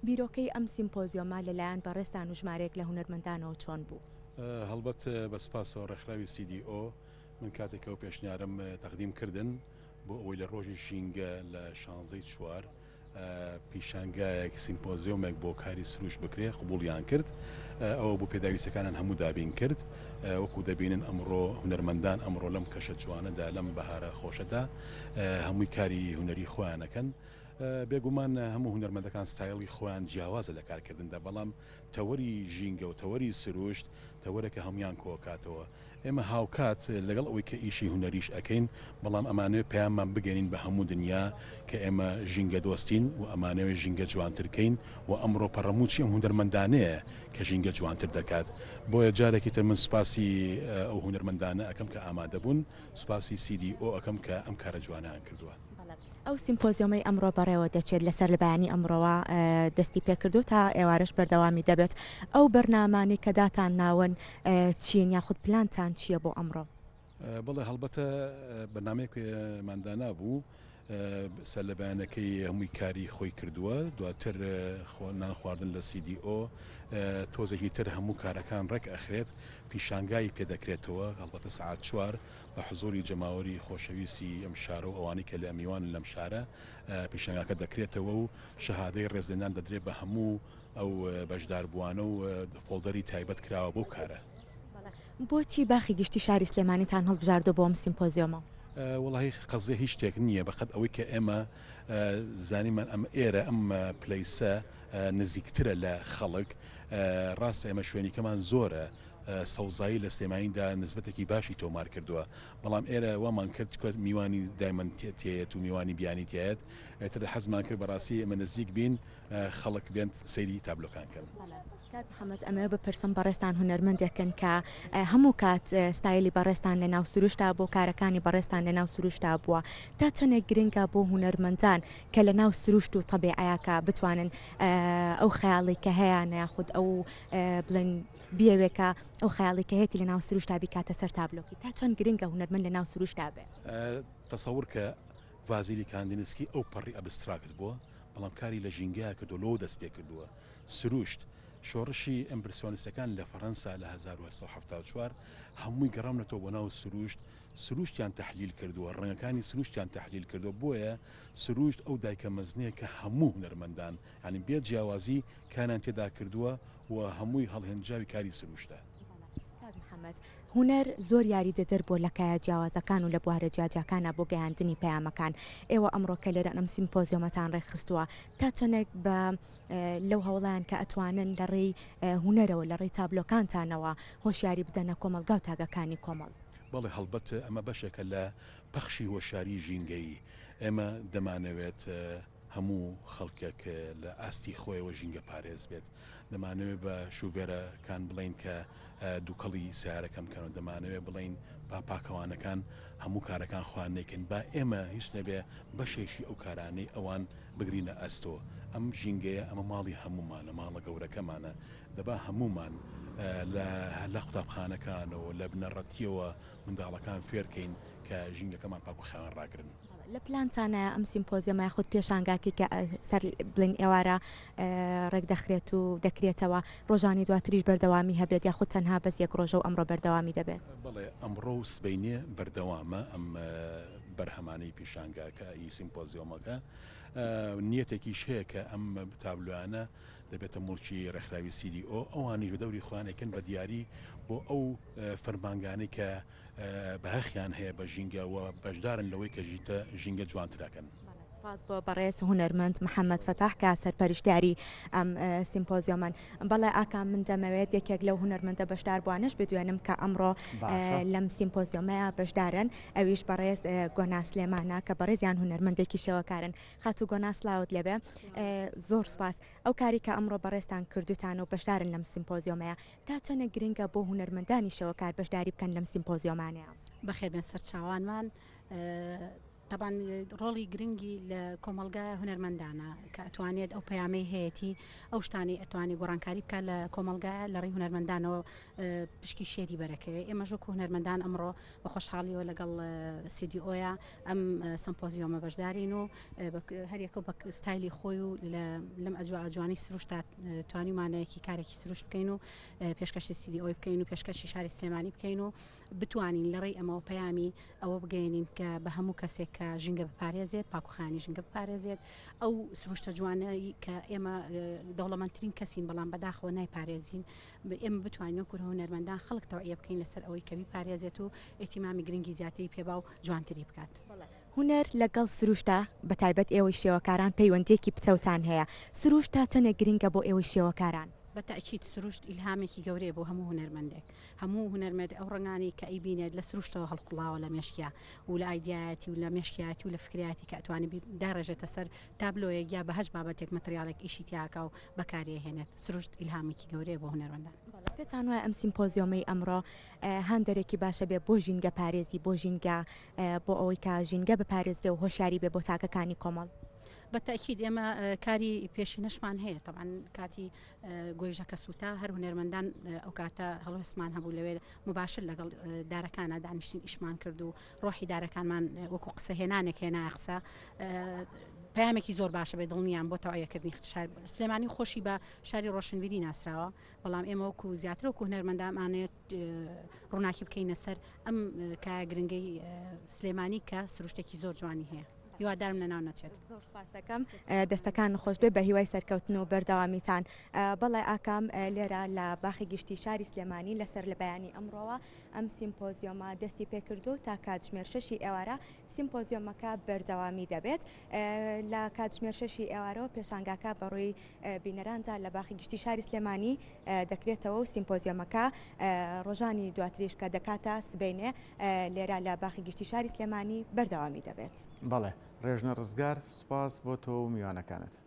بیرۆکەی ئەم سیمپۆزیۆمە لەلایەن بەڕێستان و ژمارەیەک لە هونەرمەندانەوە چۆن بوو؟ هەڵبەت بەسپاسەوە ڕێکخراوی CDO من کاتێکەوە پێشنیارم تەقدیم کردن بۆ ئەوەی لە ڕۆژی ژینگە لە 16 چوار پیشانگایەک سیمپۆزیۆمێک بۆ کاری سروش بکرێ قبولیان کرد ئەوە بۆ پێداویستەکانان هەموو دابین کرد وەکو دەبینن ئەمڕۆ هونەرمەندان ئەمڕۆ لەم کەشە جوانەدا لەم بەهارە خۆشەدا هەمووی کاری هوەری خۆیانەکەن بێگومان هەموو هونەرمەندەکان ستایلی خۆیان جیاوازە لە کارکردندا بەڵام تەوەری ژینگە و تەوەری سروشت تەوەرەکە هەمویان کۆکاتەوە ئێمە هاوکات لەگەڵ ئەوەی کە ئیشی هوەریش ئەەکەین بەڵام ئەمانوێت پەیاممان بگەین بە هەموو دنیا کە ئێمە ژینگە دۆستین و ئەمانەوێت ژینگە جوانترکەین و ئەمڕۆ پەڕەموچی ئەم هونەرمەندانەیە کە ژینگە جوانتر دەکات بۆیە جارێکی تر من سوپاسی ئەو هونەرمەندانە ئەەکەم کە ئامادە بوون سوپاسی CDO ئەەکەم کە ئەم کارە جوانیان کردووە. ئەو سیمپۆزیۆمەی ئەمڕۆ بەڕێوە دەچێت لەسەر لە بەیانی ئەمڕۆوە دەستی پێکردو تا ئێوارش بەردەوامی دەبێت ئەو بەرنامانەی کە داتان ناون چین یاخود پلانتان چییە بۆ ئەمڕۆ؟ بەڵێ هەڵبەتە بەنامەیەکماندانا بوو سەر لە بەیانەکەی هەمووی کاری خۆی کردووە دواتر نان خواردن لە CDO تۆزێکی تر هەموو کارەکان ڕێک ئەخرێت پیشانگای پێدەکرێتەوە هەڵبەتە سعات 4 بە حزوری جەماوەری خۆشەویستی ئەم شارە و ئەوانی کە لە میوان لەم شارە پیشنگاکە دەکرێتەوە و شەهادەی ڕێزلێنان دەدرێت بە هەموو ئەو بەشداربووانە و فۆڵدەری تایبەت کراوە بۆ کارە. بۆچی باخی گشتی شاری سلێمانیتان هەڵبژاردە بۆ ئەم سیمپۆزیۆمە؟ وڵی قەزێ هیچ شتێک نییە بەقەت ئەوەی کە ئێمە زانیمان ئەم ئێرە ئەم پلیسە نزیکترە لە خەڵک ڕاستە ئێمە شوێنیکەمان زۆرە سەوزایی لە سلێمانیدا نسبەتێکی باشی تۆمار کردووە بەڵام ئێرە وامان کرد میوانی دایمەندێت و میوانی بیانیتێت ئێتر حەزمان کرد بەڕاستی ئێمە نزیک بین خەڵک بێن سەیری تابلۆکان کەن. محەممەد ئەمە بپرسم بەڕێستان هونەرمەندێکن کە هەموو کات ستایلی بەڕێستان لە ناو سروشتا بۆ کارەکانی بەڕێستان لە ناو سروشتا بووە تا چەندێک گرنگە بۆ هونەرمەندان کە لە ناو سروشت و تەبیعەکە بتوانن ئەو خەیاڵی کە هەیە یاخود ئەو بڵێن بیاوێکە ئەو خەیاڵی کە هەیەی لە ناو سروشتا بیکاتە سەر تابلۆکی تا چەند گرنگە هونەرمەند لە ناو سروشتا بێ تەسەور کە ڤازیلی کاندینسکی ئەو پەڕی ئەبستراکت بووە بەڵام کاری لە ژینگەیە کردو لەوە دەست پێ کردووە سروشت شۆڕشی ئەمپرسیۆنیستەکان لە فەڕەنسا لە 1970 هەمووی گەڕامنەوە بۆ ناو سروشت سروشتیان تحلیل کردووە ڕێگەکانی سروشتیان تحلیل کردو بۆیە سروشت ئەو دایکە مەزنەیە کە هەموو هونەرمەندان ینی بێت جیاوازی کانان تێدا کردووە و هەمووی هەڵهێنجاوی کاری سروشتە. هونەر زۆر یاری دەدەر بۆ لەکایە جیاوازەکان و لە بوارە جیاجاکانە بۆ گەیاندنی پەیامەکان ئێوە ئەمڕۆکە لێرە ئەم سیمپۆزیۆمەتان ڕێکخستووە تا چەندێک بە لەو هەوڵیان کە ئەتوانن لە ڕێی هونەرەوە لە ڕێی تابلۆکانتانەوە هۆشیاری بدەنە کۆمەلگا و تاگەکانی کۆمەڵ. بەڵێ هەڵبەت ئەمە بەشێکە لە پەخشی هۆشاری ژینگەی ئێمە دەمانەوێت هەموو خەڵکێک لە ئاستی خۆیەوە ژینگە پارێز بێت دەمانەوێت بە شوڤێرەکان بڵین کە دووکەڵی سیارەکەم کەن و دەمانەوێت بڵین پاکەوانەکان هەموو کارەکان خوان نەکەن با ئێمە هیچ نەبێ بەشێشی ئەو کارانەی ئەوان بگرینە ئەستۆ ئەم ژینگەیە ئەمە ماڵی هەمومانە ماڵە گەورەکەمانە دەبا هەمومان لە قوتابخانەکانەوە لە بنەڕەتیەوە منداڵەکان فێرکەین کە ژینگەکەمان پاک و خاوێن ڕاگرن. لە پلانتانە ئەم سیمپۆزیۆمە خودت پێشانگاکی کە سەر بڵین ئێوارە ڕێک دەخرێت و دەکرێتەوە ڕۆژانی دواتریش بەردەوامی هەبێت یا خودت تەنها بەس یەک ڕۆژە و ئەمڕۆ بەردەوامی دەبێت؟ بەڵێ ئەمڕۆ و سبەینێ بەردەوامە ئەم بەرهەمانەی پیشانگاکە ئی سیمپۆزیۆمەکە نیەتێکیش هەیە کە ئەم تابلوانە دەبێتە مڵکی ڕێکخراوی CDO ئەوانی بە دەوری خوانێکن بە دیاری بۆ ئەو فەرمانگانەی کە بەهەخیان هەیە بە ژینگەوە بەشدارن لەوەی کە ژینگە جوانتراکەن. سپاس بۆ بەڕێز هونەرمەند محەممەد فەتاح کە سەرپەرشتیاری ئەم سیمپۆزیۆمەن بەڵێ ئاکا من دەمەوێت یەکێک لەو هونەرمەندە بەشدار بوانش بدوێنم کە ئەمڕۆ لەم سیمپۆزیۆمەیە بەشدارن ئەویش بەڕێز گۆناس لێمانە کە بەڕێزیان هونەرمەندێکی شێوەکارن خات و گۆناس لاوت لێبێ زۆر سپاس ئەو کاری کە ئەمڕۆ بەڕێستان کردوتان و بەشدارن لەم سیمپۆزیۆمەیە تا چەنە گرنگە بۆ هونەرمەندانی شێوەکار بەشداری بکەن لەم سیمپۆزیۆمانەیە؟ بەخێربێن سەرچاوانمان طبعا ڕۆڵی گرنگی لە کۆمەلگا هونەرمەندانە کە ئەتوانێت ئەو پەیامەی هەیەی ئەو شتانی ئەتوانێت گۆڕانکاری بکە لە کۆمەلگا لە ڕێی هونەرمەندانەوە پشکی شێری بەرەکەوێت. ئێمە ژۆک هونەرمەندان ئەمڕۆ بە خۆشحاڵیەوە لەگەڵ CDOە ئەم سمپۆزیۆمە بەشدارین و هەریەکە بە ستایلی خۆی و لەم ئەجوانی سروشتا توانیمانەیەکی کارێکی سروشت بکەین و پێشکەشی CDO بکەین و پێشکەشی شاری سلێمانی بکەین و بتوانین لە ڕێی ئەمەوە پەیامی ئەوە بگەێنین کە بە هەموو کەسێک کە ژینگە بپارێزێت پاکوخانی ژینگە بپارێزێت ئەو سروشتە جوانایی کە ئێمە دەوڵەمەندترین کەسین بەڵام بەداخەوە نایپارێزین ئێمە بتوانین وەکو هونەرمەندان خەڵک تەوعیە بکەین لەسەر ئەوەی کە بیپارێزێت و ئێتیمامی گرنگی زیاتری پێبا و جوانتری بکات. هونەر لەگەڵ سروشتا بە تایبەت ئێوەی شێوەکاران پەیوەندێکی پچەوتان هەیە. سروشتا چەنە گرنگە بۆ ئێوەی شێوەکاران؟ بەتەکیید سروشت ئیلهامێکی گەورەیە بۆ هەموو هونەرمەندێک. هەموو هونەرمەند ئەو ڕنگانی کە ئەیبینێت لە سروشتەوە هەڵقڵاوە لە مێشکیا و لە ئایدایەتی و لە مێشکیاتی و لە فکریاتی کە ئەتوانی داڕێژێتە سەر تابلۆیەک یا بە هەش بابەتێک مەتریالێک ئیشی تیاکە و بەکارهێنێت. سروشت ئیلهامێکی گەورەیە بۆ هونەرمەندان. پێتان وایە ئەم سیمپۆزیۆمەی ئەمڕۆ هەندێکی باشە بێ بۆ ژینگە پارێزی بۆ ژینگە بۆ ئەوەی کە ژینگە بپارێزرێ و هۆشیاری بێ بۆ ساکەکانی کۆمەڵ؟ بەتەکیید ئێمە کاری پێشینەشمان هەیە طبعاً کاتی گۆیژەکە سوتا هەر هونەرمەندان ئەو کاتە هەڵوێستمان هەبوو لەوێ مباشر لەگەڵ دارەکانە دانیشتین ئیشمان کرد و ڕۆحی دارەکانمان وەکو قسەهێنانێک هێنا قسە پەیامێکی زۆر باشە بێ دڵنیان بۆ تەواویەکردنی سلێمانی خۆشی بە شاری ڕۆشنبیری ناسراوە بەڵام ئێمە وەکو زیاتر وەکو هونەرمەندامانێت ڕووناکی بکەینە سەر ئەم کە گرنگەی سلێمانی کە سروشتێکی زۆر جوانی هەیە. هیوادارم لەناو نەچێت. زۆر سپاس دەکەم دەستەکان خۆش بێ بە هیوای سەرکەوتن و بەردەوامیتان. بەڵێ ئاکام لێرە لە باخی گشتی شاری سلێمانی لەسەر لە بەیانی ئەمڕۆوە ئەم سیمپۆزیۆمە دەستی پێکردو تا کاتژمێر 6 ئێوارە سیمپۆزیۆمەکە بەردەوامی دەبێت. لە کاتژمێر 6 ئێوارەوە پێشانگاکە بەڕووی بینەراندا لە باخی گشتی شاری سلێمانی دەکرێتەوە و سیمپۆزیۆمەکە ڕۆژانی دواتریش کە دەکاتە سبەینێ لێرە لە باخی گشتی شاری سلێمانی بەردەوامی دەبێت. بەڵێ ڕێژنە ڕزگار سپاس بۆ تۆ و میوانەکانت.